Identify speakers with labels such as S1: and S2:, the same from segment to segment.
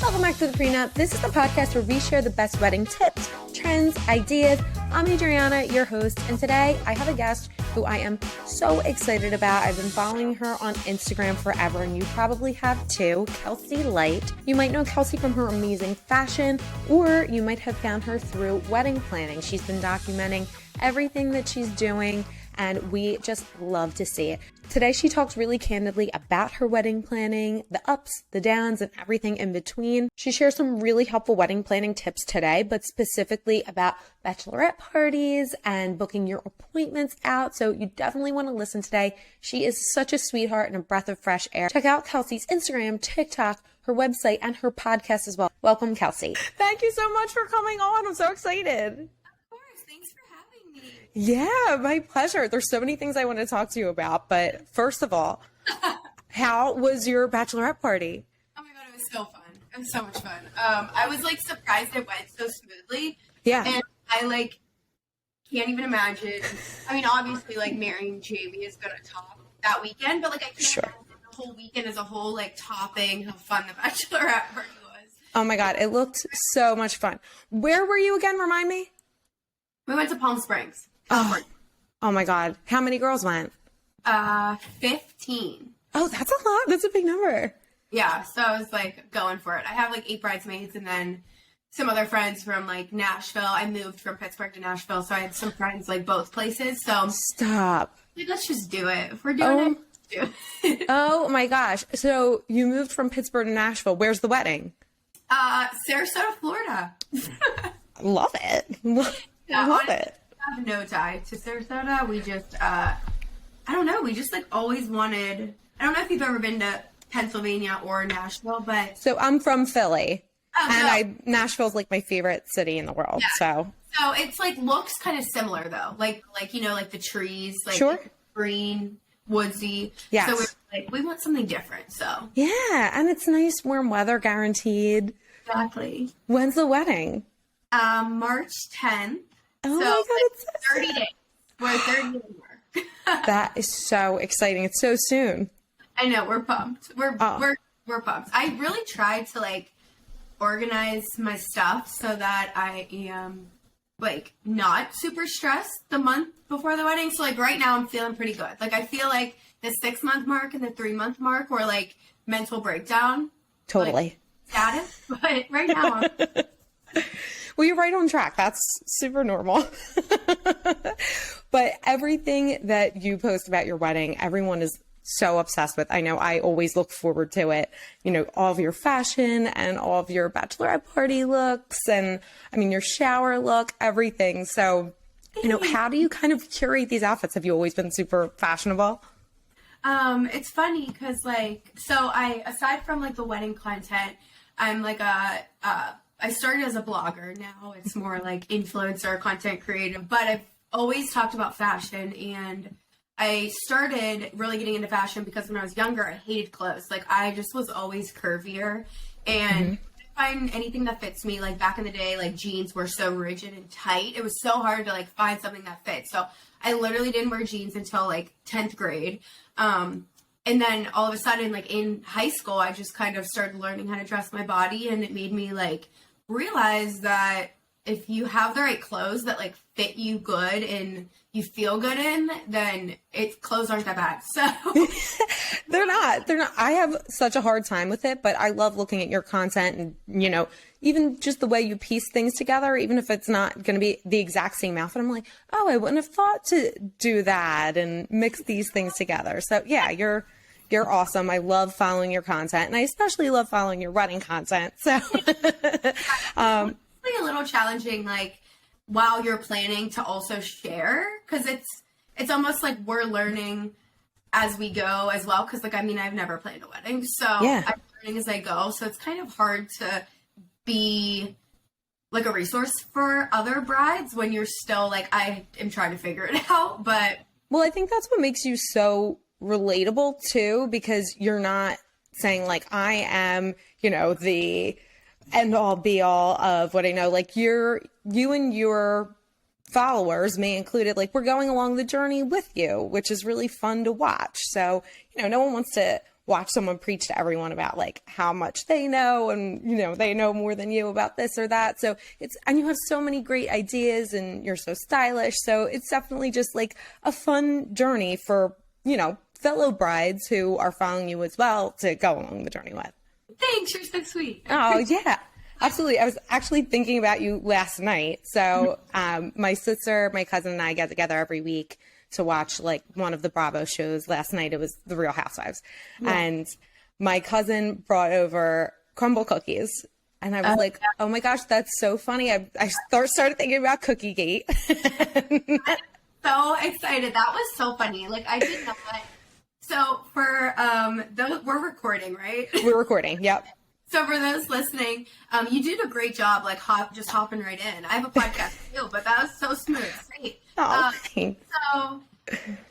S1: Welcome back to The Prenup. This is the podcast where we share the best wedding tips, trends, ideas. I'm Adriana, your host, and today I have a guest who I am so excited about. I've been following her on Instagram forever, and you probably have too, Kelsey Light. You might know Kelsey from her amazing fashion, or you might have found her through wedding planning. She's been documenting everything that she's doing, and we just love to see it. Today, she talks really candidly about her wedding planning, the ups, the downs, and everything in between. She shares some really helpful wedding planning tips today, but specifically about bachelorette parties and booking your appointments out. So you definitely want to listen today. She is such a sweetheart and a breath of fresh air. Check out Kelsey's Instagram, TikTok, her website, and her podcast as well. Welcome, Kelsey. Thank you so much for coming on. I'm so excited. Yeah, my pleasure. There's so many things I want to talk to you about. But first of all, how was your bachelorette party?
S2: Oh my God, it was so fun. It was so much fun. I was like surprised it went so smoothly.
S1: Yeah.
S2: And I like can't even imagine. I mean, obviously like marrying Jamie is going to top that weekend, but like I can't imagine the whole weekend as a whole, like topping how fun the bachelorette party was.
S1: Oh my God, it looked so much fun. Where were you again? Remind me.
S2: We went to Palm Springs.
S1: Oh my God. How many girls went?
S2: 15.
S1: Oh, that's a lot. That's a big number.
S2: Yeah. So I was like going for it. I have like 8 bridesmaids and then some other friends from like Nashville. I moved from Pittsburgh to Nashville. So I had some friends like both places. So
S1: stop.
S2: Like, let's just do it. If we're doing it, let's do it.
S1: Oh my gosh. So you moved from Pittsburgh to Nashville. Where's the wedding?
S2: Sarasota, Florida.
S1: Love it.
S2: Yeah,
S1: love it.
S2: I have no tie to Sarasota. We just, I don't know. We just like always wanted, I don't know if you've ever been to Pennsylvania or Nashville, but.
S1: So I'm from Philly Nashville's like my favorite city in the world.
S2: Yeah. So it's like looks kind of similar though. Like, you know, like the trees, like
S1: sure.
S2: Green, woodsy.
S1: Yes.
S2: So we're like, we want something different. So.
S1: Yeah. And it's nice warm weather guaranteed.
S2: Exactly.
S1: When's the wedding?
S2: March 10th.
S1: Oh my God, it's
S2: 30 days. We're 30 days work.
S1: That is so exciting. It's so soon.
S2: I know, we're pumped. We're pumped. I really tried to like organize my stuff so that I am like not super stressed the month before the wedding. So like right now I'm feeling pretty good. Like I feel like the 6-month mark and the 3-month mark were like mental breakdown.
S1: Totally.
S2: Like, status. But right now I'm
S1: well, you're right on track. That's super normal. But everything that you post about your wedding, everyone is so obsessed with. I know I always look forward to it. You know, all of your fashion and all of your bachelorette party looks and, I mean, your shower look, everything. So, you know, how do you kind of curate these outfits? Have you always been super fashionable?
S2: It's funny because like, so aside from like the wedding content, I'm like I started as a blogger. Now it's more like influencer, content creator, but I've always talked about fashion and I started really getting into fashion because when I was younger, I hated clothes. Like I just was always curvier and I didn't find anything that fits me. Like back in the day, like jeans were so rigid and tight. It was so hard to like find something that fits. So I literally didn't wear jeans until like 10th grade. And then all of a sudden, like in high school, I just kind of started learning how to dress my body and it made me like realize that if you have the right clothes that like fit you good and you feel good in, then clothes aren't that bad. So
S1: they're not. I have such a hard time with it, but I love looking at your content and, you know, even just the way you piece things together, even if it's not going to be the exact same outfit, I'm like, oh, I wouldn't have thought to do that and mix these things together. So yeah, you're awesome. I love following your content and I especially love following your wedding content. So
S2: a little challenging, like while you're planning to also share, because it's almost like we're learning as we go as well. Because like I mean, I've never planned a wedding, so I'm learning as I go. So it's kind of hard to be like a resource for other brides when you're still like I am trying to figure it out. But
S1: well, I think that's what makes you so relatable too, because you're not saying like I am, you know, the end all be all of what I know. Like you and your followers, me included, like we're going along the journey with you, which is really fun to watch. So, you know, no one wants to watch someone preach to everyone about like how much they know and, you know, they know more than you about this or that. So and you have so many great ideas and you're so stylish. So it's definitely just like a fun journey for, you know, fellow brides who are following you as well to go along the journey with.
S2: Thanks, you're so sweet.
S1: Oh, yeah. Absolutely. I was actually thinking about you last night. So my sister, my cousin, and I get together every week to watch like one of the Bravo shows. Last night it was The Real Housewives. Yeah. And my cousin brought over crumble cookies. And I was like, oh my gosh, that's so funny. I started thinking about Cookie Gate.
S2: So excited. That was so funny. Like I did not. So for we're recording, right? We're recording.
S1: Yep.
S2: So for those listening, you did a great job, like just hopping right in. I have a podcast too, but that was so smooth. Great.
S1: Oh, thanks.
S2: So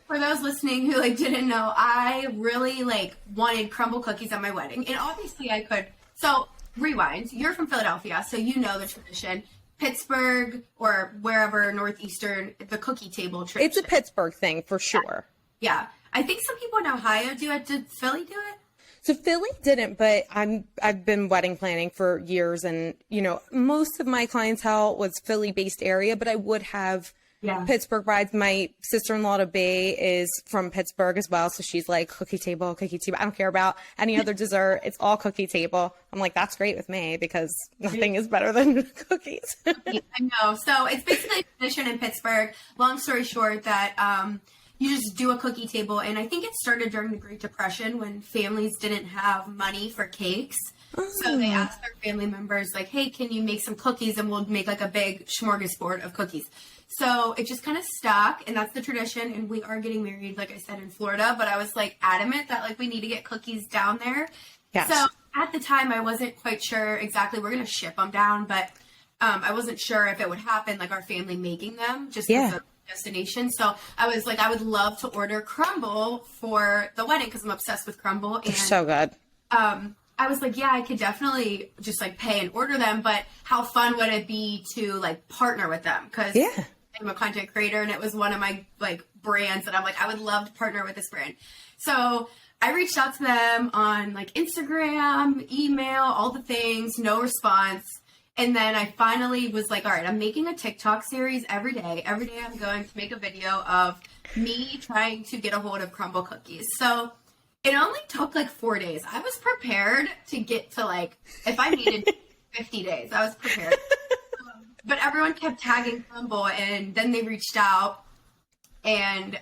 S2: for those listening who like didn't know, I really like wanted crumble cookies at my wedding, and obviously I could. So rewind. You're from Philadelphia, so you know the tradition. Pittsburgh or wherever Northeastern, the cookie table tradition.
S1: It's a Pittsburgh thing for sure.
S2: Yeah. I think some people in Ohio do it. Did Philly do it?
S1: So Philly didn't, but I've been wedding planning for years, and you know, most of my clientele was Philly-based area, but I would have Pittsburgh brides. My sister-in-law to be is from Pittsburgh as well, so she's like cookie table. I don't care about any other dessert. It's all cookie table. I'm like, that's great with me because nothing is better than cookies.
S2: I know. So it's basically a tradition in Pittsburgh. Long story short, that you just do a cookie table, and I think it started during the Great Depression when families didn't have money for cakes. So they asked their family members, like, hey, can you make some cookies, and we'll make like a big smorgasbord of cookies. So it just kind of stuck, and that's the tradition, and we are getting married, like I said, in Florida, but I was like adamant that like we need to get cookies down there. Yes. So at the time I wasn't quite sure exactly, we're going to ship them down, but I wasn't sure if it would happen, like our family making them just because of destination. So I was like, I would love to order crumble for the wedding because I'm obsessed with crumble. And
S1: so good.
S2: I was like, yeah, I could definitely just like pay and order them, but how fun would it be to like partner with them? Because I'm a content creator, and it was one of my like brands that I'm like, I would love to partner with this brand. So I reached out to them on like Instagram, email, all the things, no response. And then I finally was like, all right, I'm making a TikTok series every day. Every day I'm going to make a video of me trying to get a hold of crumble cookies. So it only took like 4 days. I was prepared to get to like, if I needed 50 days, I was prepared. But everyone kept tagging crumble, and then they reached out, and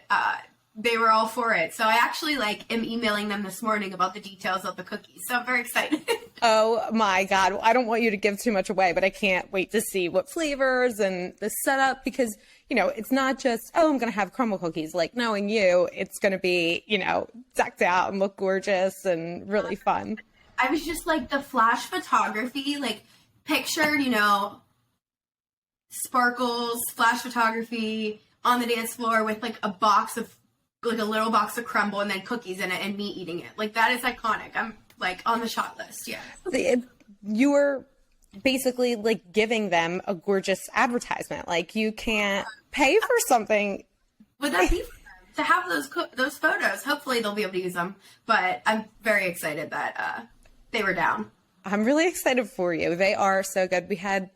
S2: they were all for it. So I actually like am emailing them this morning about the details of the cookies. So I'm very excited.
S1: Oh my God. I don't want you to give too much away, but I can't wait to see what flavors and the setup, because, you know, it's not just, oh, I'm going to have crumble cookies. Like, knowing you, it's going to be, you know, decked out and look gorgeous and really fun.
S2: I was just like the flash photography, like pictured, you know, sparkles, flash photography on the dance floor with like a box of, like a little box of crumble and then cookies in it and me eating it. Like, that is iconic. I'm like on the shot list. Yeah.
S1: You were basically like giving them a gorgeous advertisement. Like, you can't pay for something.
S2: Would that be to have those photos? Hopefully they'll be able to use them, but I'm very excited that they were down.
S1: I'm really excited for you. They are so good. We had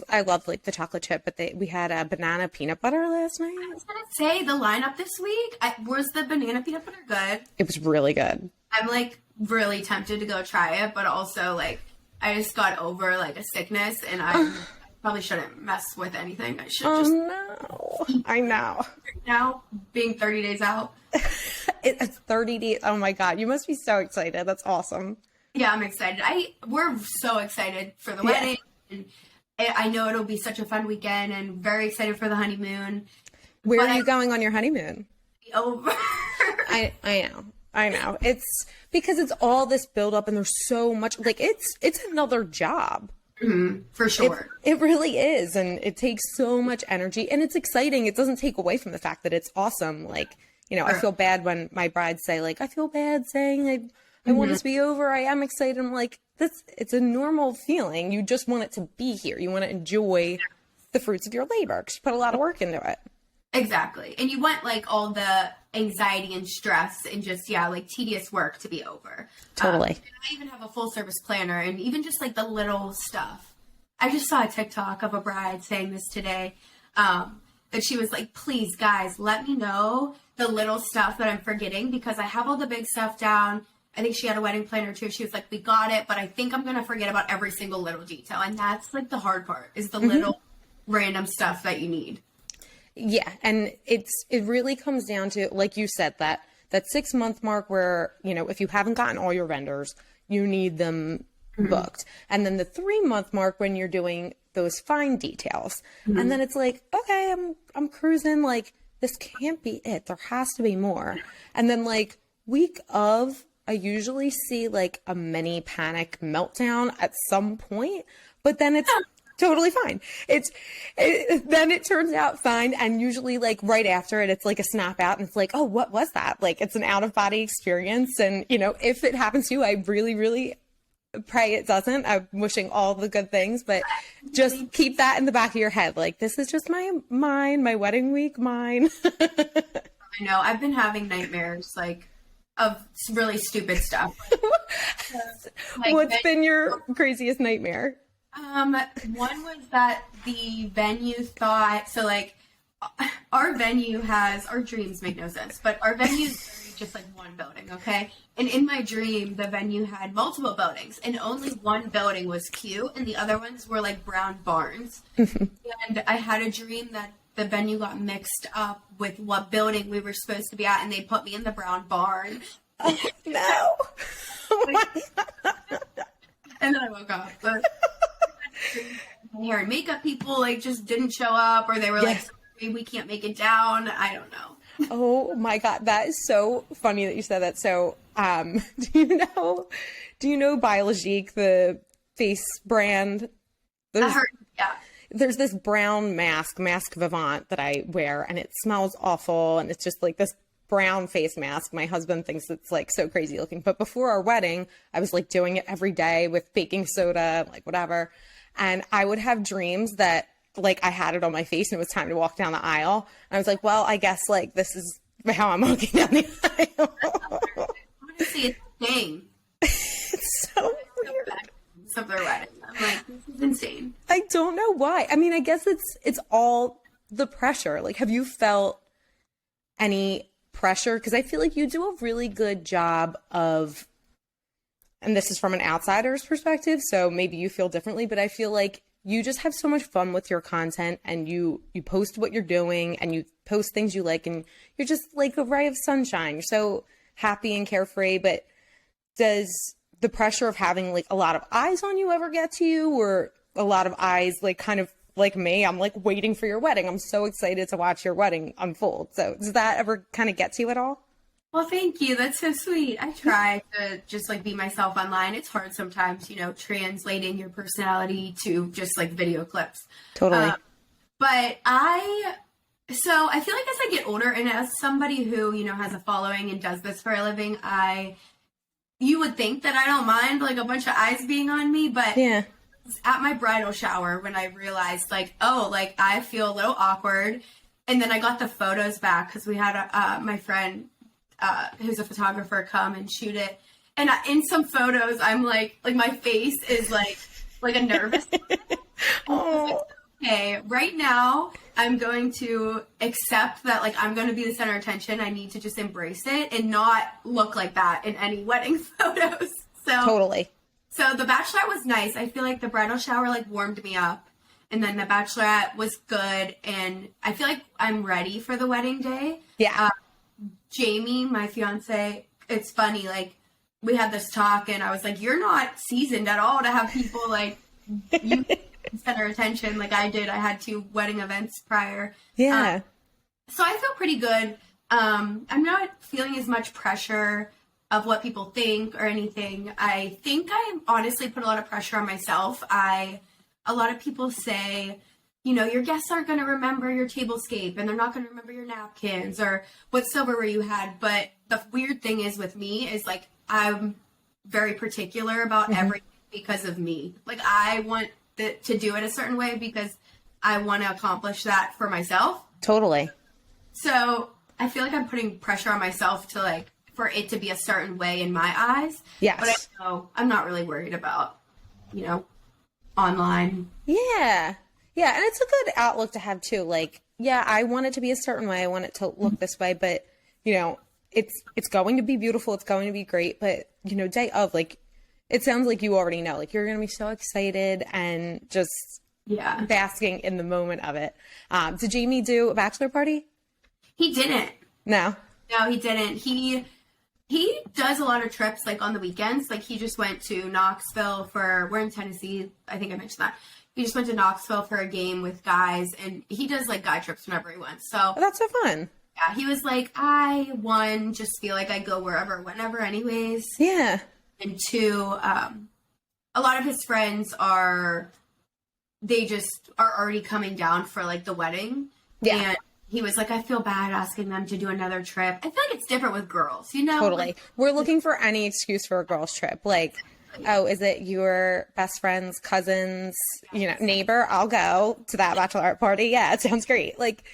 S1: I love like the chocolate chip, but we had a banana peanut butter last night.
S2: I was gonna say the lineup this week. Was the banana peanut butter good?
S1: It was really good.
S2: I'm like really tempted to go try it, but also like I just got over like a sickness, and I probably shouldn't mess with anything. I should just.
S1: Oh no! I know.
S2: Now being 30 days out.
S1: It's 30 days. Oh my God! You must be so excited. That's awesome.
S2: Yeah, I'm excited. We're so excited for the wedding. And I know it'll be such a fun weekend, and very excited for the honeymoon.
S1: Where are you going on your honeymoon?
S2: Over.
S1: I know. It's because it's all this build up, and there's so much, like, it's another job.
S2: Mm-hmm, for sure.
S1: It really is. And it takes so much energy, and it's exciting. It doesn't take away from the fact that it's awesome. Like, you know, I feel bad when my brides say like, I feel bad saying I want this to be over. I am excited. I'm like, it's a normal feeling. You just want it to be here. You want to enjoy the fruits of your labor, because you put a lot of work into it.
S2: Exactly. And you want like all the anxiety and stress and just, like tedious work to be over.
S1: Totally.
S2: And I even have a full service planner, and even just like the little stuff. I just saw a TikTok of a bride saying this today, that she was like, please guys, let me know the little stuff that I'm forgetting, because I have all the big stuff down. I think she had a wedding planner too. She was like, we got it, but I think I'm going to forget about every single little detail. And that's like the hard part, is the little random stuff that you need.
S1: Yeah. And it really comes down to, like you said, that 6 month mark where, if you haven't gotten all your vendors, you need them booked. And then the 3 month mark when you're doing those fine details. And then it's like, okay, I'm cruising, like this can't be it. There has to be more. And then like week of, I usually see like a mini panic meltdown at some point, but then it's totally fine. Then it turns out fine. And usually like right after it, it's like a snap out and it's like, oh, what was that? Like it's an out of body experience. And if it happens to you, I really, really pray it doesn't. I'm wishing all the good things, but just keep that in the back of your head. Like, this is just my wedding week, mine.
S2: I know. I've been having nightmares, like, of really stupid stuff.
S1: What's been your craziest nightmare?
S2: One was that the venue thought, so like, our dreams make no sense, but our venue is just like one building, okay? And in my dream, the venue had multiple buildings, and only one building was cute, and the other ones were like brown barns. And I had a dream that the venue got mixed up with what building we were supposed to be at, and they put me in the brown barn.
S1: Oh, no. Oh my God.
S2: And then I woke up. But hair and makeup people like just didn't show up, or they were like, sorry, we can't make it down. I don't know.
S1: Oh my God, that is so funny that you said that. So, do you know Biologique, the face brand?
S2: I heard, yeah.
S1: There's this brown mask Vivant that I wear, and it smells awful, and it's just like this brown face mask. My husband thinks it's like so crazy looking. But before our wedding, I was like doing it every day with baking soda, like whatever. And I would have dreams that like I had it on my face and it was time to walk down the aisle. And I was like, well, I guess like this is how I'm walking down the aisle.
S2: Honestly, it's a thing.
S1: It's so weird.
S2: Of their wedding. I'm like, this is insane.
S1: I don't know why. I mean, I guess it's all the pressure. Like, have you felt any pressure? Because I feel like you do a really good job of, and this is from an outsider's perspective, so maybe you feel differently, but I feel like you just have so much fun with your content, and you post what you're doing, and you post things you like, and you're just like a ray of sunshine. You're so happy and carefree. But does the pressure of having like a lot of eyes on you ever get to you, or a lot of eyes like kind of like me? I'm like waiting for your wedding. I'm so excited to watch your wedding unfold. So does that ever kind of get to you at all?
S2: Well, thank you. That's so sweet. I try to just like be myself online. It's hard sometimes, translating your personality to just like video clips.
S1: Totally.
S2: But I feel like as I get older, and as somebody who, has a following and does this for a living, you would think that I don't mind like a bunch of eyes being on me, but
S1: yeah.
S2: At my bridal shower when I realized like, oh, like I feel a little awkward. And then I got the photos back because we had my friend who's a photographer come and shoot it. And in some photos, I'm like my face is like a nervous.
S1: Oh.
S2: Okay, right now I'm going to accept that like I'm going to be the center of attention. I need to just embrace it and not look like that in any wedding photos. So
S1: totally.
S2: So the bachelorette was nice. I feel like the bridal shower like warmed me up, and then the bachelorette was good, and I feel like I'm ready for the wedding day.
S1: Yeah.
S2: Jamie, my fiance, it's funny, like we had this talk and I was like, you're not seasoned at all to have people like you center attention like I did. I had 2 wedding events prior.
S1: Yeah.
S2: So I feel pretty good. I'm not feeling as much pressure of what people think or anything. I think I honestly put a lot of pressure on myself. A lot of people say, your guests aren't going to remember your tablescape, and they're not going to remember your napkins or what silverware you had. But the weird thing is with me is like, I'm very particular about everything because of me. Like I want to do it a certain way because I want to accomplish that for myself.
S1: Totally.
S2: So I feel like I'm putting pressure on myself to like, for it to be a certain way in my eyes.
S1: Yes.
S2: But I know I'm not really worried about, you know, online.
S1: Yeah. Yeah. And it's a good outlook to have too. Like, yeah, I want it to be a certain way. I want it to look this way, but you know, it's going to be beautiful. It's going to be great. But you know, day of, like, it sounds like you already know, like you're going to be so excited and just basking in the moment of it. Did Jamie do a bachelor party?
S2: He didn't.
S1: No,
S2: he didn't. He does a lot of trips like on the weekends. Like he just went to Knoxville we're in Tennessee. I think I mentioned that. He just went to Knoxville for a game with guys, and he does like guy trips whenever he wants. So
S1: that's so fun.
S2: Yeah, he was like, I, one, just feel like I go wherever, whenever anyways.
S1: Yeah.
S2: And two, a lot of his friends they just are already coming down for like the wedding. Yeah. And he was like, I feel bad asking them to do another trip. I feel like it's different with girls, you know?
S1: Totally.
S2: Like,
S1: we're looking for any excuse for a girls' trip. Like, oh, is it your best friend's cousin's, you know, neighbor? I'll go to that bachelorette party. Yeah, it sounds great. Like,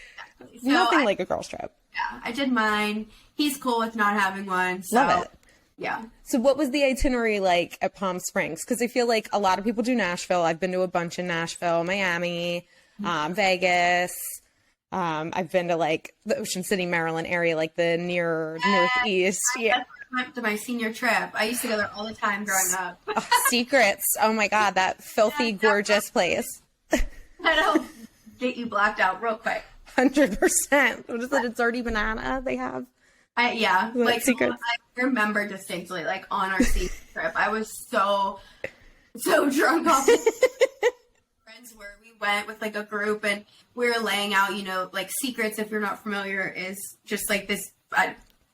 S1: so nothing like a girls' trip.
S2: Yeah, I did mine. He's cool with not having one. So,
S1: love it.
S2: Yeah.
S1: So what was the itinerary like at Palm Springs? Because I feel like a lot of people do Nashville. I've been to a bunch in Nashville, Miami, Vegas. I've been to like the Ocean City, Maryland area, like the northeast. Yeah.
S2: I went to my senior trip. I used to go there all the time growing up.
S1: Secrets. Oh my God, that filthy, gorgeous place.
S2: That'll get you blacked out real quick.
S1: 100%. What is it? A dirty banana they have?
S2: Like
S1: secrets.
S2: I remember distinctly, like on our senior trip, I was so drunk off friends where we went with like a group and we were laying out, you know, like Secrets, if you're not familiar, is just like this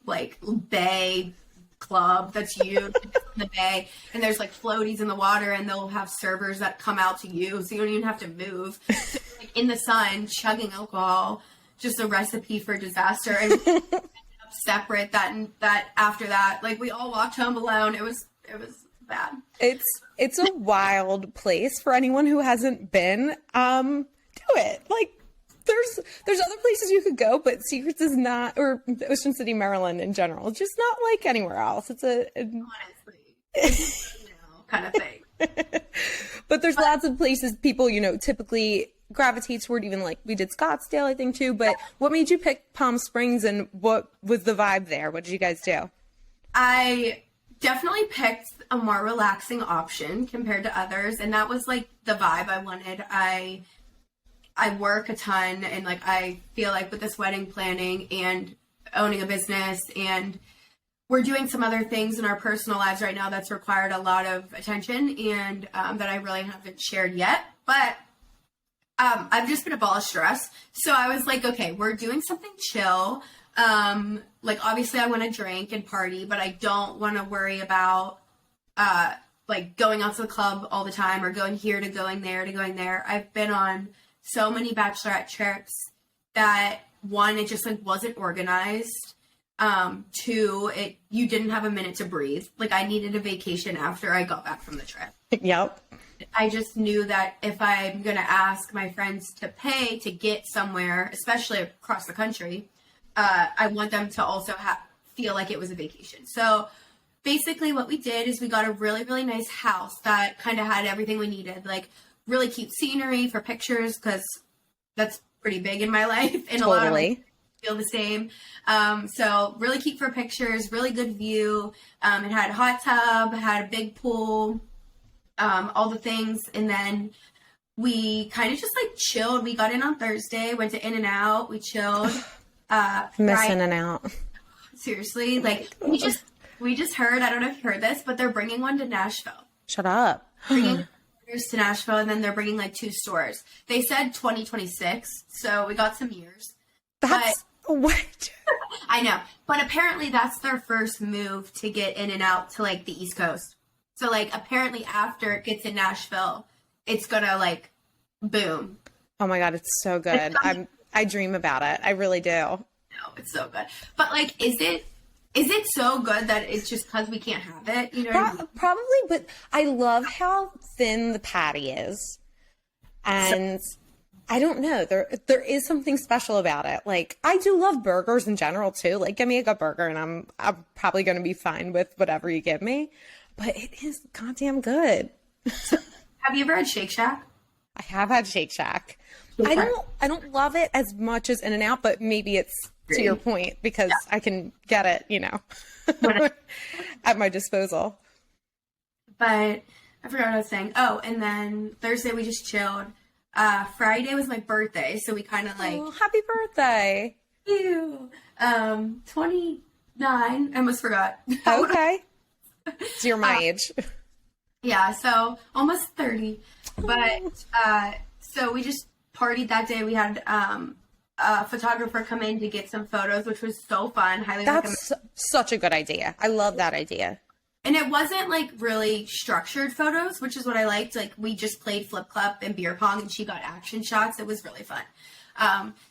S2: like bay club that's huge in the bay, and there's like floaties in the water, and they'll have servers that come out to you, so you don't even have to move. So, like in the sun, chugging alcohol, just a recipe for disaster. And separate that after that, like we all walked home alone. It was bad.
S1: It's a wild place for anyone who hasn't been. Do it. Like there's other places you could go, but Secrets is not, or Ocean City, Maryland in general, it's just not like anywhere else. It's honestly,
S2: kind of thing.
S1: But there's lots of places people, you know, typically gravitate toward, even like we did Scottsdale, I think too. But what made you pick Palm Springs, and what was the vibe there? What did you guys do?
S2: I definitely picked a more relaxing option compared to others, and that was like the vibe I wanted. I work a ton, and like I feel like with this wedding planning and owning a business, and we're doing some other things in our personal lives right now that's required a lot of attention, and that I really haven't shared yet. But I've just been a ball of stress. So I was like, okay, we're doing something chill. Like obviously I want to drink and party, but I don't want to worry about like going out to the club all the time, or going here to going there to going there. I've been on so many bachelorette trips that, one, it just like wasn't organized. Two, you didn't have a minute to breathe. Like I needed a vacation after I got back from the trip.
S1: Yep.
S2: I just knew that if I'm going to ask my friends to pay to get somewhere, especially across the country, I want them to also feel like it was a vacation. So basically what we did is we got a really, really nice house that kind of had everything we needed, like really cute scenery for pictures, because that's pretty big in my life. And
S1: totally.
S2: A lot of my feel the same. So really cute for pictures, really good view. It had a hot tub, had a big pool, all the things. And then we kind of just like chilled. We got in on Thursday, went to In-N-Out, we chilled.
S1: Miss In-N-Out.
S2: Seriously, like we just heard, I don't know if you heard this, but they're bringing one to Nashville.
S1: Shut up.
S2: Bringing to Nashville, and then they're bringing like 2 stores. They said 2026, so we got some years.
S1: That's what?
S2: I know, but apparently that's their first move to get In-N-Out to like the East Coast. So like apparently after it gets in Nashville, it's gonna like boom.
S1: Oh my God, it's so good. I dream about it. I really do.
S2: No, it's so good. But like, is it so good that it's just because we can't have it? You know what I mean?
S1: Probably, but I love how thin the patty is. And I don't know. There is something special about it. Like, I do love burgers in general too. Like, give me a good burger and I'm probably going to be fine with whatever you give me. But it is goddamn good.
S2: Have you ever had Shake Shack?
S1: I have had Shake Shack.
S2: Okay.
S1: I don't love it as much as In-N-Out, but maybe it's to your point because I can get it, you know, at my disposal.
S2: But I forgot what I was saying. Oh, and then Thursday we just chilled. Friday was my birthday, so we kind of like.
S1: Oh, happy birthday!
S2: Ew. 29. I almost forgot.
S1: Okay. So you're my age.
S2: Yeah, so almost 30. But so we just partied that day. We had a photographer come in to get some photos, which was so fun. Highly recommend.
S1: That's such a good idea. I love that idea.
S2: And it wasn't like really structured photos, which is what I liked. Like we just played flip club and beer pong and she got action shots. It was really fun.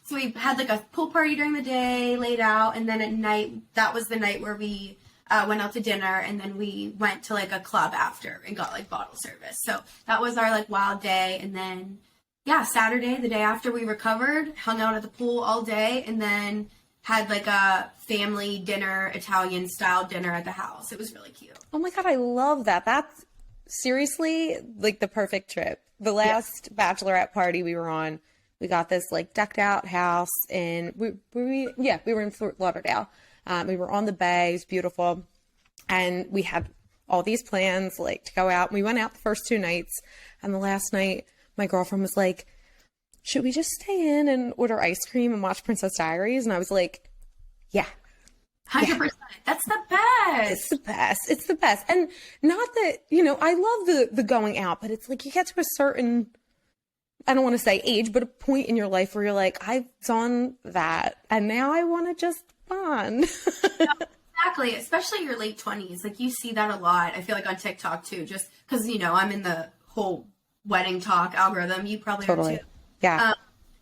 S2: So we had like a pool party during the day laid out. And then at night, that was the night where we went out to dinner and then we went to like a club after and got like bottle service. So that was our like wild day. And then, yeah, Saturday, the day after we recovered, hung out at the pool all day and then had like a family dinner, Italian style dinner at the house. It was really cute.
S1: Oh my God, I love that. That's seriously like the perfect trip. The last bachelorette party we were on, we got this like decked out house and we were in Fort Lauderdale. We were on the bay, it was beautiful. And we had all these plans like to go out. We went out the first 2 nights and the last night my girlfriend was like, should we just stay in and order ice cream and watch Princess Diaries? And I was like, yeah.
S2: 100%. That's the best.
S1: It's the best. It's the best. And not that, you know, I love the going out, but it's like you get to a certain, I don't want to say age, but a point in your life where you're like, I've done that and now I want to just bond.
S2: Exactly. Especially your late 20s. Like you see that a lot. I feel like on TikTok too, just because, you know, I'm in the whole wedding talk algorithm. You probably are too.
S1: Yeah.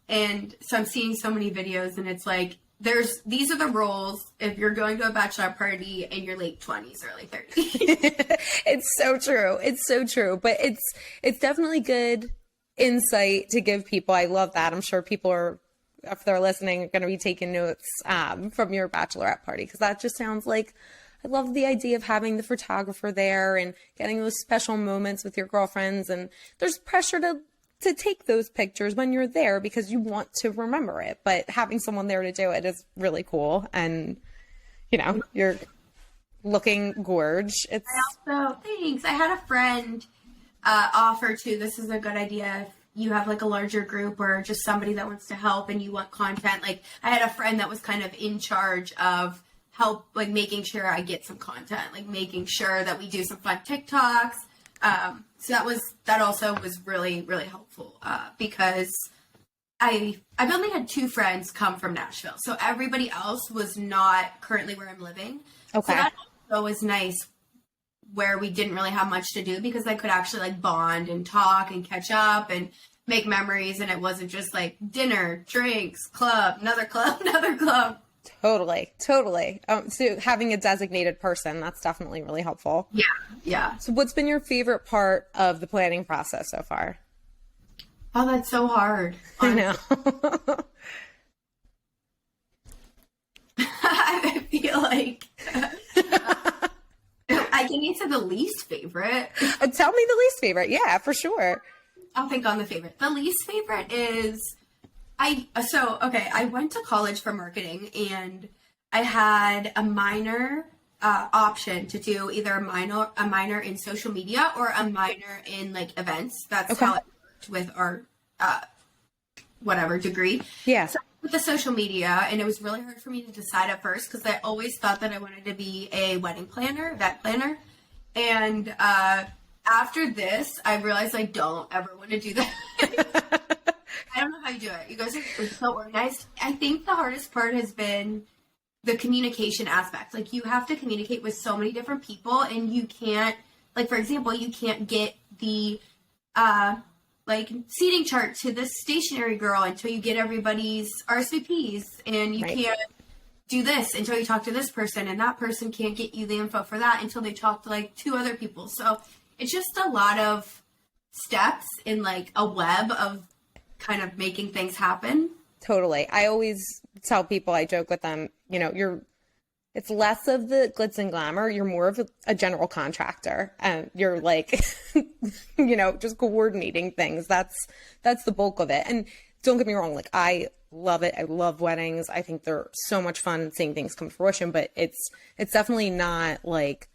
S2: And so I'm seeing so many videos and it's like, these are the rules if you're going to a bachelor party in your late 20s, early 30s.
S1: It's so true. It's so true. But it's definitely good insight to give people. I love that. I'm sure people are, if they're listening, are going to be taking notes from your bachelorette party because that just sounds like, I love the idea of having the photographer there and getting those special moments with your girlfriends. And there's pressure to take those pictures when you're there because you want to remember it, but having someone there to do it is really cool. And, you know, you're looking gorge. It's
S2: thanks. I had a friend offer to, this is a good idea if you have like a larger group or just somebody that wants to help and you want content. Like I had a friend that was kind of in charge of help, like making sure I get some content, like making sure that we do some fun TikToks. So that also was really, really helpful, because I've only had 2 friends come from Nashville. So everybody else was not currently where I'm living.
S1: okay.
S2: So that also was nice where we didn't really have much to do because I could actually like bond and talk and catch up and make memories. And it wasn't just like dinner, drinks, club, another club, another club.
S1: Totally. So having a designated person, that's definitely really helpful.
S2: Yeah.
S1: So what's been your favorite part of the planning process so far?
S2: Oh, that's so hard.
S1: I know.
S2: I feel like I can answer the least favorite.
S1: Tell me the least favorite. Yeah, for sure.
S2: I'll think on the favorite. The least favorite is I went to college for marketing and I had a minor option to do either a minor in social media or a minor in like events. That's how it worked with our whatever degree.
S1: Yeah.
S2: So with the social media, and it was really hard for me to decide at first because I always thought that I wanted to be a wedding planner, event planner. And after this, I realized I don't ever want to do that. I don't know how you do it. You guys are so organized. I think the hardest part has been the communication aspect. Like you have to communicate with so many different people and you can't, like for example, you can't get the like seating chart to this stationary girl until you get everybody's RSVPs and you can't do this until you talk to this person and that person can't get you the info for that until they talk to like 2 other people. So it's just a lot of steps in like a web of kind of making things happen.
S1: Totally. I always tell people, I joke with them, you know, it's less of the glitz and glamour. You're more of a general contractor, and you're like, you know, just coordinating things. That's the bulk of it. And don't get me wrong, like, I love it. I love weddings. I think they're so much fun seeing things come to fruition, but it's definitely not like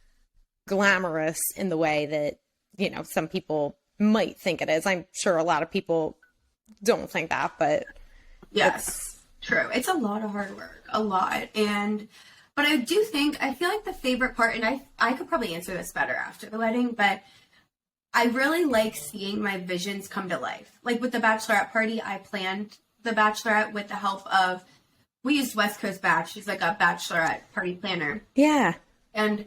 S1: glamorous in the way that, you know, some people might think it is. I'm sure a lot of people don't think that, but
S2: yes, true. It's a lot of hard work, a lot. But I feel like the favorite part, and I could probably answer this better after the wedding, but I really like seeing my visions come to life. Like with the bachelorette party, I planned the bachelorette with the help of, we used West Coast Batch. She's like a bachelorette party planner.
S1: yeah.
S2: And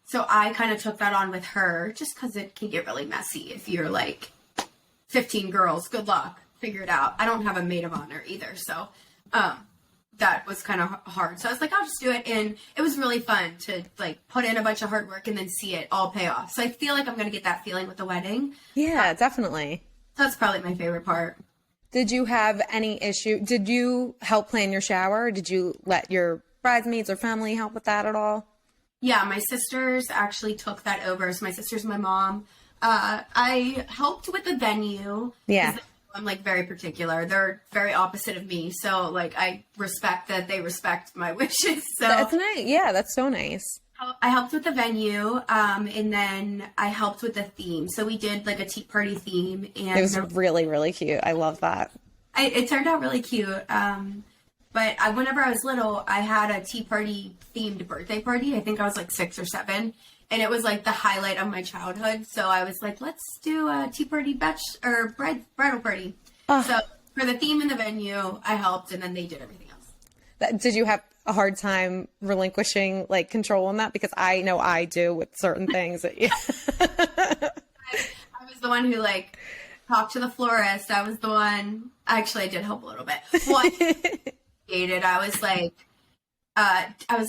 S2: so I kind of took that on with her just because it can get really messy if you're like 15 girls. Good luck. Figure it out. I don't have a maid of honor either. So that was kind of hard. So I was like, I'll just do it. And it was really fun to like put in a bunch of hard work and then see it all pay off. So I feel like I'm going to get that feeling with the wedding.
S1: Yeah, definitely.
S2: That's probably my favorite part.
S1: Did you have any issue? Did you help plan your shower? Did you let your bridesmaids or family help with that at all?
S2: Yeah, my sisters actually took that over. So my sisters and my mom. I helped with the venue.
S1: Yeah.
S2: I'm like very particular. They're very opposite of me. So like I respect that they respect my wishes. So
S1: That's nice. Yeah, that's so nice.
S2: I helped with the venue, and then I helped with the theme. So we did like a tea party theme, and
S1: It was really, really cute. I love that.
S2: it turned out really cute. But whenever I was little, I had a tea party themed birthday party. I think I was like 6 or 7, and it was like the highlight of my childhood. So I was like, let's do a tea party bridal party. So for the theme and the venue, I helped, and then they did everything else.
S1: Did you have a hard time relinquishing like control on that? Because I know I do with certain things.
S2: I was the one who like talked to the florist. I was the one. Actually, I did help a little bit. I was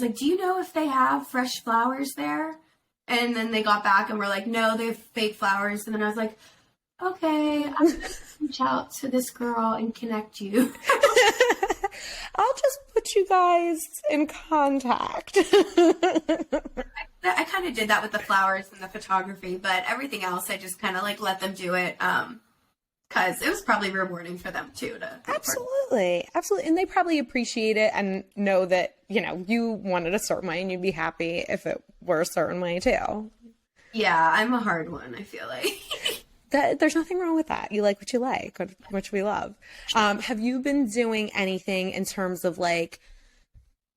S2: like, do you know if they have fresh flowers there? And then they got back and were like, no, they have fake flowers. And then I was like, okay, I'm going to reach out to this girl and connect you.
S1: I'll just put you guys in contact.
S2: I kind of did that with the flowers and the photography, but everything else, I just kind of like let them do it. Because it was probably rewarding for them too.
S1: Absolutely. And they probably appreciate it and know that, you know, you wanted a certain way and you'd be happy if it were a certain way too.
S2: Yeah, I'm a hard one, I feel like.
S1: There's nothing wrong with that. You like what you like, which we love. Have you been doing anything in terms of like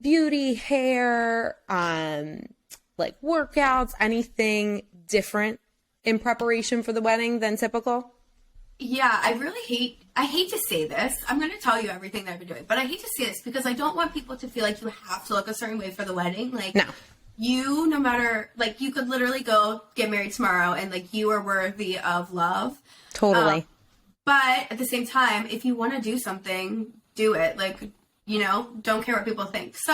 S1: beauty, hair, like workouts, anything different in preparation for the wedding than typical?
S2: Yeah, I hate to say this. I'm going to tell you everything that I've been doing, but I hate to say this because I don't want people to feel like you have to look a certain way for the wedding. Like,
S1: no.
S2: No matter, like, you could literally go get married tomorrow and, like, you are worthy of love.
S1: Totally.
S2: But at the same time, if you want to do something, do it. Like, you know, don't care what people think. So,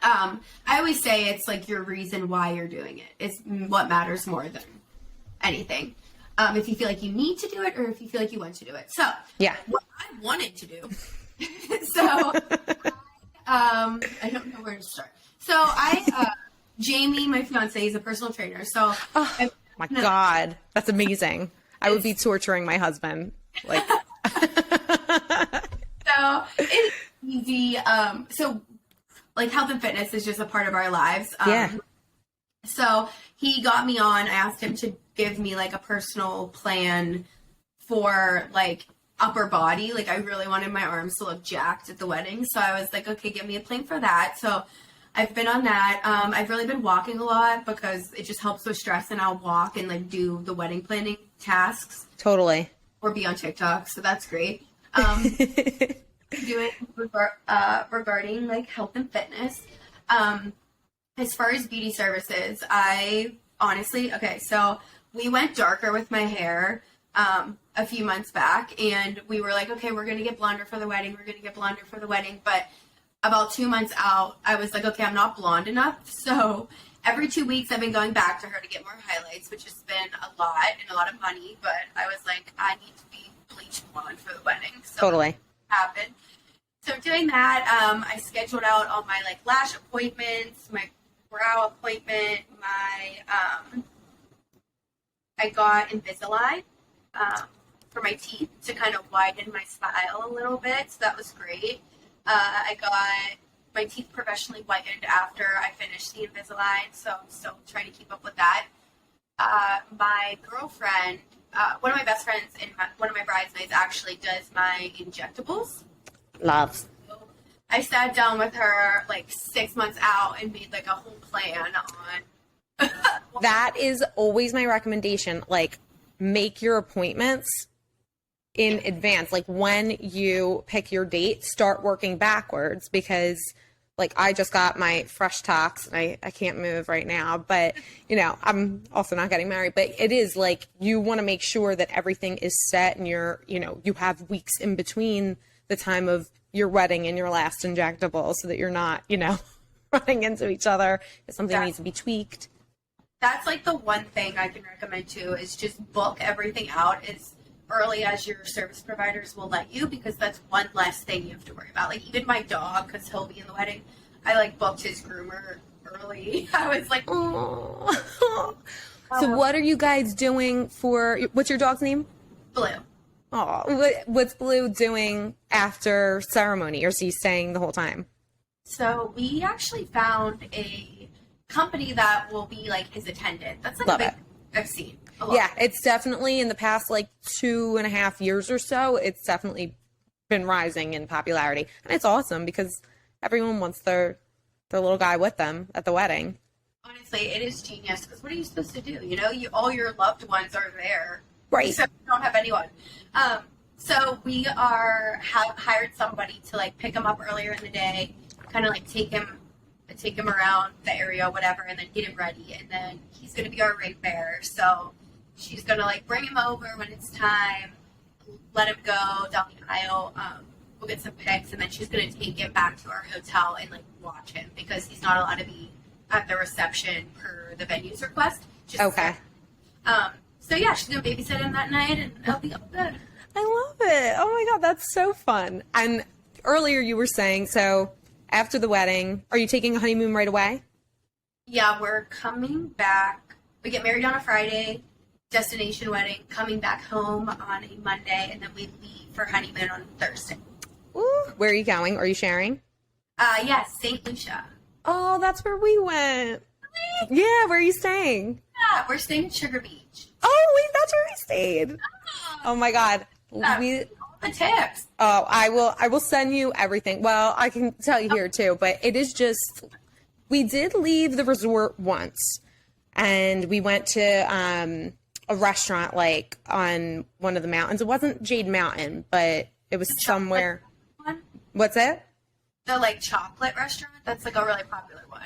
S2: I always say it's, like, your reason why you're doing it. It's what matters more than anything. If you feel like you need to do it or if you feel like you want to do it. So,
S1: yeah,
S2: what I wanted to do. So, I don't know where to start. So Jamie, my fiance, is a personal trainer. So,
S1: oh my God, that's amazing. I would be torturing my husband. Like,
S2: so it's easy. So like health and fitness is just a part of our lives.
S1: Yeah.
S2: So he got me on. I asked him to give me like a personal plan for like upper body. Like I really wanted my arms to look jacked at the wedding. So I was like, okay, give me a plan for that. So I've been on that. I've really been walking a lot because it just helps with stress, and I'll walk and like do the wedding planning tasks.
S1: Totally.
S2: Or be on TikTok. So that's great. Do it regarding like health and fitness. As far as beauty services, I honestly, so we went darker with my hair a few months back, and we were like, okay, we're going to get blonder for the wedding. But about 2 months out, I was like, okay, I'm not blonde enough. So every 2 weeks, I've been going back to her to get more highlights, which has been a lot and a lot of money. But I was like, I need to be bleach blonde for the wedding. So
S1: Totally.
S2: Happened. So I'm doing that. I scheduled out all my like lash appointments, my brow appointment, I got Invisalign for my teeth to kind of widen my smile a little bit. So that was great. I got my teeth professionally whitened after I finished the Invisalign, so I'm still trying to keep up with that. My girlfriend, one of my best friends and one of my bridesmaids actually does my injectables.
S1: Love.
S2: So I sat down with her like 6 months out and made like a whole plan on.
S1: That is always my recommendation. Like, make your appointments in advance. Like, when you pick your date, start working backwards, because like I just got my fresh tox and I can't move right now, but you know, I'm also not getting married, but it is like, you want to make sure that everything is set and you have weeks in between the time of your wedding and your last injectable, so that you're not, running into each other if something needs to be tweaked.
S2: That's like the one thing I can recommend too, is just book everything out as early as your service providers will let you, because that's one less thing you have to worry about. Like, even my dog, because he'll be in the wedding, I like booked his groomer early. I was like,
S1: oh. So what are you guys doing what's your dog's name?
S2: Blue.
S1: Oh, what's Blue doing after ceremony, or is he staying the whole time?
S2: So we actually found a company that will be like his attendant. That's like
S1: Love
S2: a big
S1: it.
S2: I've seen.
S1: Yeah, it's definitely in the past like 2.5 years or so, it's definitely been rising in popularity. And it's awesome because everyone wants their little guy with them at the wedding.
S2: Honestly, it is genius, because what are you supposed to do? All your loved ones are there.
S1: Right.
S2: So you don't have anyone. So we have hired somebody to like pick him up earlier in the day, kind of like take him around the area, whatever, and then get him ready. And then he's going to be our ring bearer. So she's going to like bring him over when it's time, let him go down the aisle. We'll get some pics, and then she's going to take him back to our hotel and like watch him, because he's not allowed to be at the reception per the venue's request.
S1: Okay.
S2: So yeah, she's going to babysit him that night, and it'll be all good.
S1: I love it. Oh my God, that's so fun. And earlier you were saying, so after the wedding, are you taking a honeymoon right away?
S2: Yeah, we're coming back. We get married on a Friday, destination wedding, coming back home on a Monday, and then we leave for honeymoon on Thursday.
S1: Ooh, where are you going? Are you sharing?
S2: Yeah, St. Lucia.
S1: Oh, that's where we went.
S2: Really?
S1: Yeah, where are you staying?
S2: Yeah, we're staying at Sugar Beach.
S1: Oh, wait, that's where we stayed. Oh my God.
S2: All the tips.
S1: Oh, I will send you everything. Well, I can tell you here too, but it is just, we did leave the resort once, and we went to a restaurant like on one of the mountains. It wasn't Jade Mountain, but it was somewhere.
S2: One?
S1: What's it?
S2: The like chocolate restaurant. That's like a really popular one.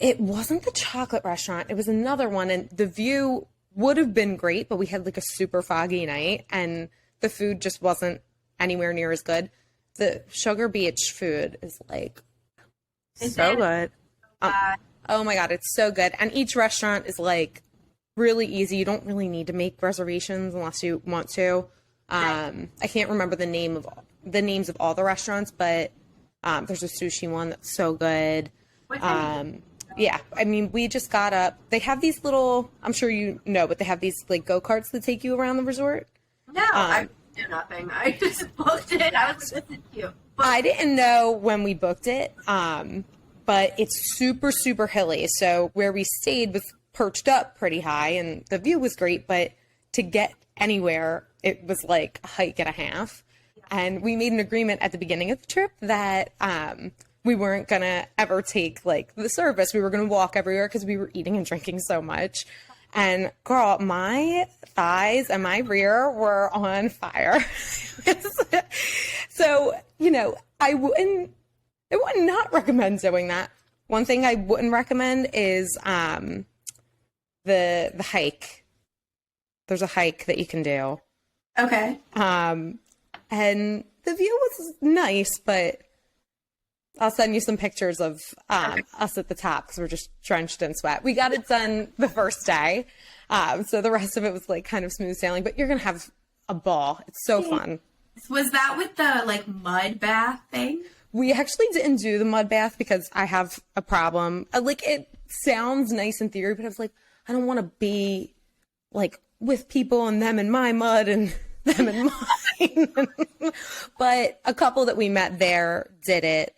S1: It wasn't the chocolate restaurant. It was another one, and the view would have been great, but we had like a super foggy night, and the food just wasn't anywhere near as good. The Sugar Beach food is like so good. Oh my God, it's so good. And each restaurant is like really easy. You don't really need to make reservations unless you want to. I can't remember the names of all the restaurants, but there's a sushi one that's so good. Yeah, I mean, we just got up. They have these little, I'm sure you know, but they have these like go-karts that take you around the resort.
S2: No, I do nothing. I just booked it. I was like, this is cute. But
S1: I didn't know when we booked it, but it's super, super hilly. So where we stayed was perched up pretty high, and the view was great, but to get anywhere, it was like a hike and a half. And we made an agreement at the beginning of the trip that we weren't going to ever take like the service. We were going to walk everywhere because we were eating and drinking so much. And girl, my thighs and my rear were on fire. So, I would not recommend doing that. One thing I wouldn't recommend is the hike. There's a hike that you can do.
S2: okay.
S1: And the view was nice, but I'll send you some pictures of us at the top because we're just drenched in sweat. We got it done the first day. So the rest of it was like kind of smooth sailing, but you're going to have a ball. It's so fun.
S2: Was that with the like mud bath thing?
S1: We actually didn't do the mud bath because I have a problem. Like, it sounds nice in theory, but I was like, I don't want to be like with people and them in my mud and them in mine. But a couple that we met there did it,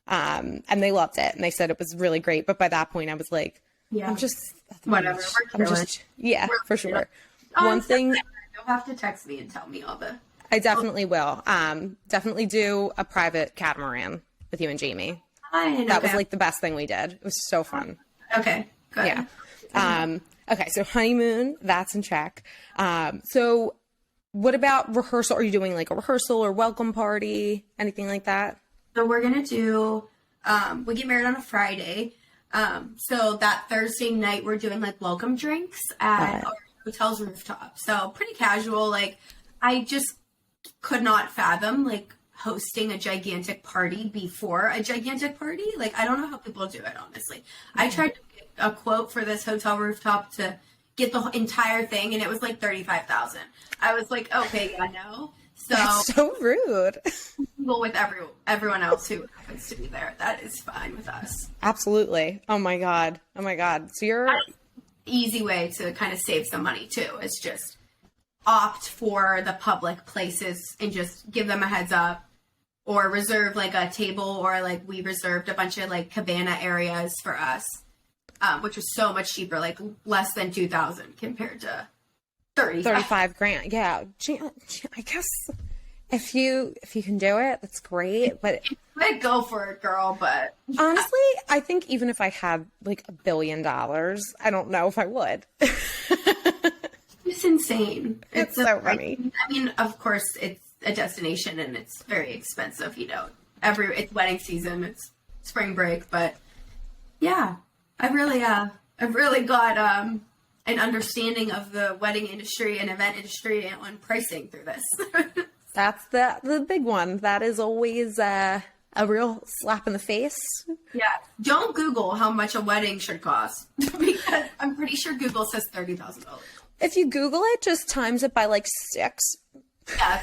S1: and they loved it, and they said it was really great. But by that point, I was like,
S2: Yeah.
S1: I'm just
S2: Whatever.
S1: For sure. One thing,
S2: you'll have to text me and tell me all the.
S1: I definitely will. Definitely do a private catamaran with you and Jamie. That was like the best thing we did. It was so fun.
S2: Okay. Good.
S1: Yeah. Okay. So honeymoon, that's in check. So what about rehearsal? Are you doing like a rehearsal or welcome party? Anything like that?
S2: So we're going to do, we get married on a Friday. So that Thursday night, we're doing like welcome drinks at our hotel's rooftop. So pretty casual. Like, I just could not fathom like hosting a gigantic party before a gigantic party. Like, I don't know how people do it, honestly. I tried to get a quote for this hotel rooftop to get the entire thing, and it was like $35,000. I was like, okay, yeah, no. So
S1: That's so rude.
S2: Well, with everyone else who happens to be there, that is fine with us.
S1: Absolutely. Oh my God. So you're
S2: easy way to kind of save some money too is just opt for the public places and just give them a heads up, or reserve like a table, or like we reserved a bunch of like cabana areas for us, which was so much cheaper, like less than $2,000 compared to 35
S1: grand. Yeah. I guess if you can do it, that's great. But
S2: I'd go for it, girl. But
S1: honestly, I think even if I had like $1 billion, I don't know if I would.
S2: It's insane.
S1: It's so funny.
S2: I mean, of course, it's a destination and it's very expensive. You know, it's wedding season, it's spring break, but yeah, I've really got an understanding of the wedding industry and event industry and pricing through this.
S1: That's the big one. That is always a real slap in the face.
S2: Yeah. Don't Google how much a wedding should cost, because I'm pretty sure Google says $30,000.
S1: If you Google it, just times it by like 6.
S2: Yeah.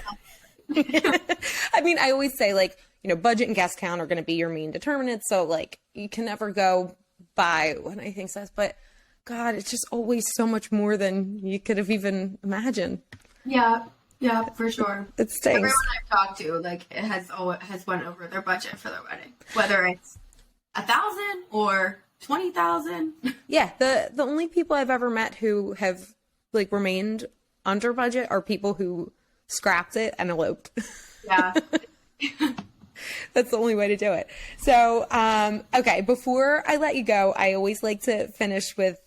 S1: I mean, I always say, like, you know, budget and guest count are going to be your main determinant. So like, you can never go by what anything says, but God, it's just always so much more than you could have even imagined.
S2: Yeah, for sure.
S1: It stinks.
S2: Everyone I've talked to, like, it has went over their budget for their wedding, whether it's 1,000 or 20,000.
S1: Yeah, the only people I've ever met who have like remained under budget are people who scrapped it and eloped.
S2: Yeah.
S1: That's the only way to do it. So, okay, before I let you go, I always like to finish with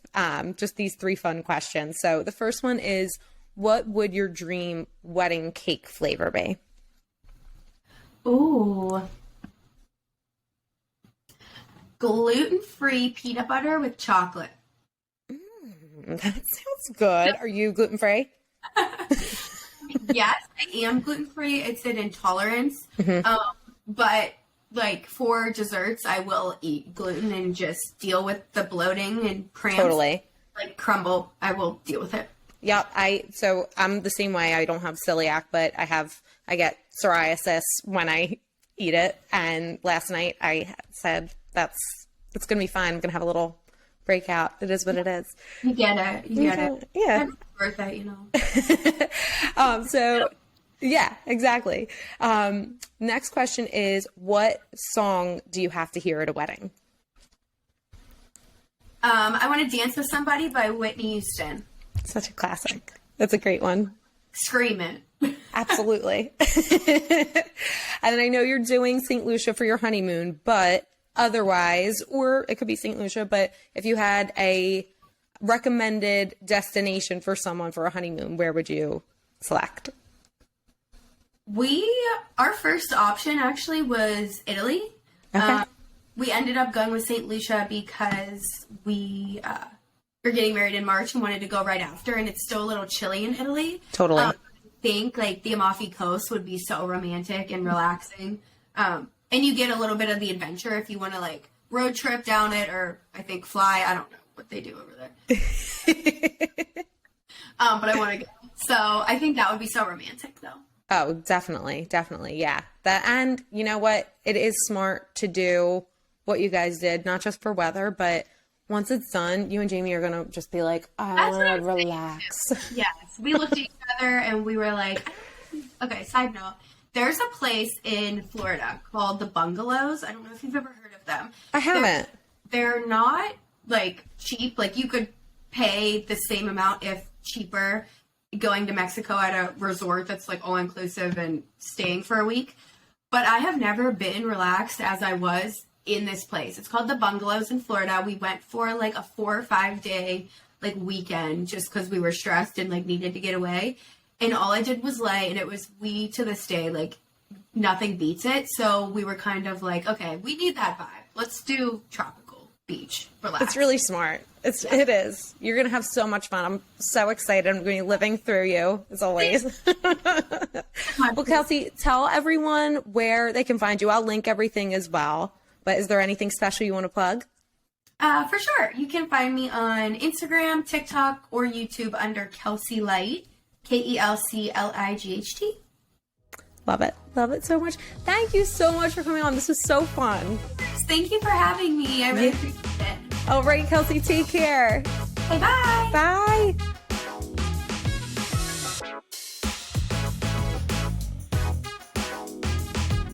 S1: just these 3 fun questions. So the first one is, what would your dream wedding cake flavor be?
S2: Ooh. Gluten-free peanut butter with chocolate.
S1: That sounds good. Are you gluten-free?
S2: Yes, I am gluten-free. It's an intolerance. But like for desserts, I will eat gluten and just deal with the bloating and cramps.
S1: Totally.
S2: Like crumble, I will deal with it.
S1: Yep. So I'm the same way. I don't have celiac, but I get psoriasis when I eat it. And last night I said, it's going to be fine. I'm going to have a little breakout. It is what it is.
S2: You get it.
S1: Yeah.
S2: It's worth it, you know.
S1: So yeah, exactly. Next question is, what song do you have to hear at a wedding?
S2: I Want to Dance with Somebody by Whitney Houston.
S1: Such a classic. That's a great one.
S2: Scream it.
S1: Absolutely. And I know you're doing St. Lucia for your honeymoon, but otherwise, or it could be St. Lucia, but if you had a recommended destination for someone for a honeymoon, where would you select?
S2: Our first option actually was Italy.
S1: Okay.
S2: We ended up going with St. Lucia because we were getting married in March and wanted to go right after, and it's still a little chilly in Italy.
S1: Totally.
S2: I think like the Amalfi Coast would be so romantic and relaxing. And you get a little bit of the adventure if you want to like road trip down it, or I think fly. I don't know what they do over there. But I want to go. So I think that would be so romantic though.
S1: Oh, definitely. Definitely. Yeah. And you know what? It is smart to do what you guys did, not just for weather, but once it's done, you and Jamie are going to just be like, I want to relax.
S2: Yes. We looked at each other and we were like, okay, side note. There's a place in Florida called the Bungalows. I don't know if you've ever heard of them.
S1: I haven't.
S2: They're not like cheap. Like you could pay the same amount, if cheaper, going to Mexico at a resort that's like all inclusive and staying for a week. But I have never been relaxed as I was in this place. It's called the Bungalows in Florida. We went for like a 4 or 5 day like weekend just because we were stressed and like needed to get away. And all I did was lay, and it was, we to this day, like, nothing beats it. So we were kind of like, okay, we need that vibe. Let's do tropical beach, relax.
S1: It's really smart. It is. You're going to have so much fun. I'm so excited. I'm going to be living through you, as always. Well, Kelsey, tell everyone where they can find you. I'll link everything as well. But is there anything special you want to plug?
S2: For sure. You can find me on Instagram, TikTok, or YouTube under kelclight. KELCLIGHT.
S1: Love it. Love it so much. Thank you so much for coming on. This was so fun.
S2: Thank you for having me. I really appreciate it.
S1: All right, Kelsey, take care.
S2: Bye.
S1: Bye.